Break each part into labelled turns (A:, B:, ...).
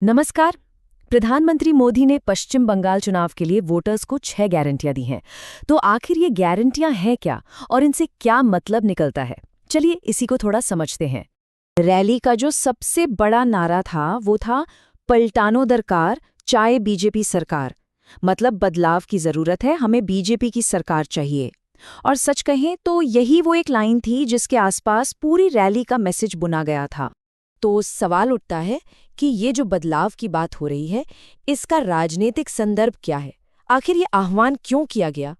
A: नमस्कार। प्रधानमंत्री मोदी ने पश्चिम बंगाल चुनाव के लिए वोटर्स को 6 गारंटियां दी हैं। तो आखिर ये गारंटियां हैं क्या और इनसे क्या मतलब निकलता है? चलिए इसी को थोड़ा समझते हैं। रैली का जो सबसे बड़ा नारा था वो था पलटानो दरकार, चाहे बीजेपी सरकार। मतलब बदलाव की जरूरत है, हमें बीजेपी की सरकार चाहिए। और सच कहें तो यही वो एक लाइन थी जिसके आसपास पूरी रैली का मैसेज बुना गया था। तो सवाल उठता है कि ये जो बदलाव की बात हो रही है, इसका राजनीतिक संदर्भ क्या है? आखिर ये आह्वान क्यों किया गया?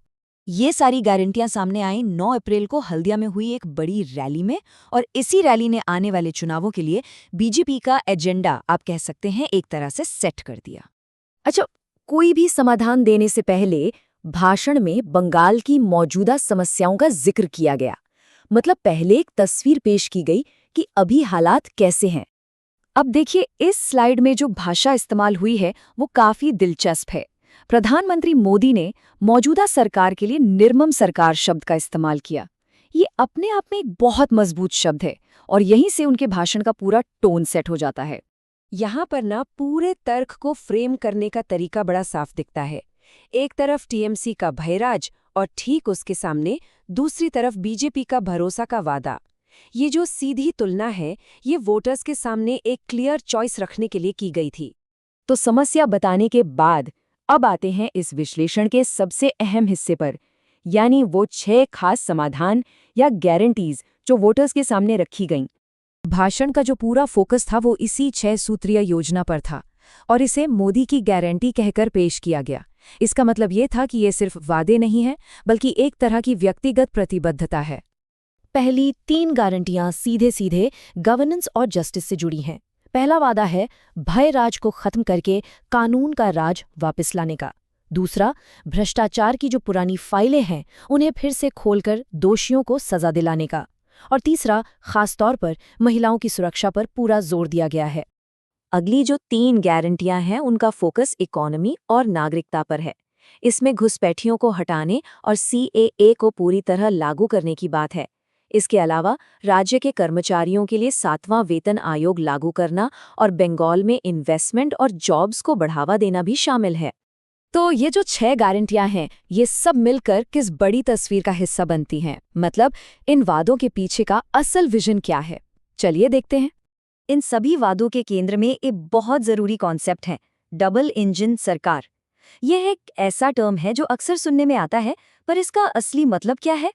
B: ये सारी गारंटियां सामने आई 9 अप्रैल को हल्दिया में हुई एक बड़ी रैली में। और इसी रैली ने आने वाले चुनावों के लिए बीजेपी का एजेंडा आप कह सकते हैं एक तरह से सेट कर दिया।
A: अच्छा, कोई भी समाधान देने से पहले भाषण में बंगाल की मौजूदा समस्याओं का जिक्र किया गया। मतलब पहले एक तस्वीर पेश की गई कि अभी हालात कैसे हैं। अब देखिए, इस स्लाइड में जो भाषा इस्तेमाल हुई है वो काफी दिलचस्प है। प्रधानमंत्री मोदी ने मौजूदा सरकार के लिए निर्मम सरकार शब्द का इस्तेमाल किया। ये अपने आप में एक बहुत मजबूत शब्द है और यहीं से उनके भाषण का पूरा टोन सेट हो जाता है।
C: यहाँ पर ना पूरे तर्क को फ्रेम करने का तरीका बड़ा साफ दिखता है। एक तरफ टीएमसी का भयराज और ठीक उसके सामने दूसरी तरफ बीजेपी का भरोसा का वादा। ये जो सीधी तुलना है, ये वोटर्स के सामने एक क्लियर चॉइस रखने के लिए की गई थी।
A: तो समस्या बताने के बाद अब आते हैं इस विश्लेषण के सबसे अहम हिस्से पर, यानी वो 6 खास समाधान या गारंटीज जो वोटर्स के सामने रखी गईं। भाषण का जो पूरा फोकस था वो इसी 6 सूत्रीय योजना पर था और इसे मोदी की गारंटी कहकर पेश किया गया। इसका मतलब ये था कि ये सिर्फ वादे नहीं हैं, बल्कि एक तरह की व्यक्तिगत प्रतिबद्धता है। पहली 3 गारंटियां सीधे सीधे गवर्नेंस और जस्टिस से जुड़ी हैं। पहला वादा है भय राज को खत्म करके कानून का राज वापस लाने का। दूसरा, भ्रष्टाचार की जो पुरानी फाइलें हैं उन्हें फिर से खोलकर दोषियों को सजा दिलाने का। और तीसरा, खासतौर पर महिलाओं की सुरक्षा पर पूरा जोर दिया गया है।
B: अगली जो 3 गारंटियां हैं उनका फोकस इकोनॉमी और नागरिकता पर है। इसमें घुसपैठियों को हटाने और सीएए को पूरी तरह लागू करने की बात है। इसके अलावा राज्य के कर्मचारियों के लिए 7वां वेतन आयोग लागू करना और बंगाल में इन्वेस्टमेंट और जॉब्स को बढ़ावा देना भी शामिल है।
A: तो ये जो 6 गारंटियां हैं, ये सब मिलकर किस बड़ी तस्वीर का हिस्सा बनती हैं? मतलब इन वादों के पीछे का असल विजन क्या है? चलिए देखते हैं।
B: इन सभी वादों के केंद्र में एक बहुत जरूरी कॉन्सेप्ट है, डबल इंजन सरकार। यह एक ऐसा टर्म है जो अक्सर सुनने में आता है, पर इसका असली मतलब क्या है?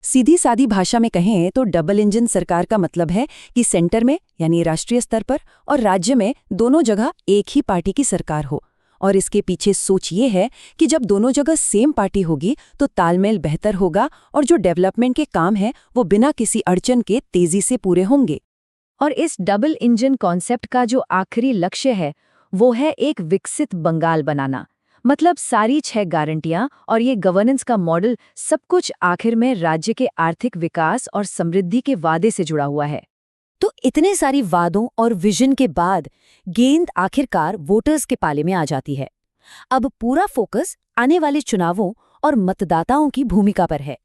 D: सीधी सादी भाषा में कहें तो डबल इंजन सरकार का मतलब है कि सेंटर में यानी राष्ट्रीय स्तर पर और राज्य में दोनों जगह एक ही पार्टी की सरकार हो। और इसके पीछे सोच ये है कि जब दोनों जगह सेम पार्टी होगी तो तालमेल बेहतर होगा और जो डेवलपमेंट के काम हैं वो बिना किसी अड़चन के तेजी से पूरे होंगे।
A: और इस डबल इंजन कॉन्सेप्ट का जो आखिरी लक्ष्य है वो है एक विकसित बंगाल बनाना। मतलब सारी 6 गारंटियां और ये गवर्नेंस का मॉडल, सब कुछ आखिर में राज्य के आर्थिक विकास और समृद्धि के वादे से जुड़ा हुआ है। तो इतने सारी वादों और विजन के बाद गेंद आखिरकार वोटर्स के पाले में आ जाती है। अब पूरा फोकस आने वाले चुनावों और मतदाताओं की भूमिका पर है।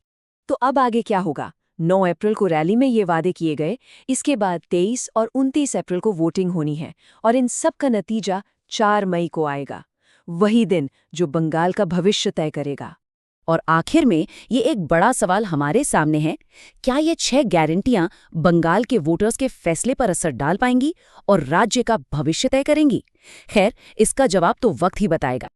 C: तो अब आगे क्या होगा? 9 अप्रैल को रैली में ये वादे किए गए, इसके बाद 23 और 29 अप्रैल को वोटिंग होनी है और इन सब का नतीजा 4 मई को आएगा। वही दिन जो बंगाल का भविष्य तय करेगा।
D: और आखिर में ये एक बड़ा सवाल हमारे सामने है, क्या ये 6 गारंटियां बंगाल के वोटर्स के फैसले पर असर डाल पाएंगी और राज्य का भविष्य तय करेंगी? खैर, इसका जवाब तो वक्त ही बताएगा।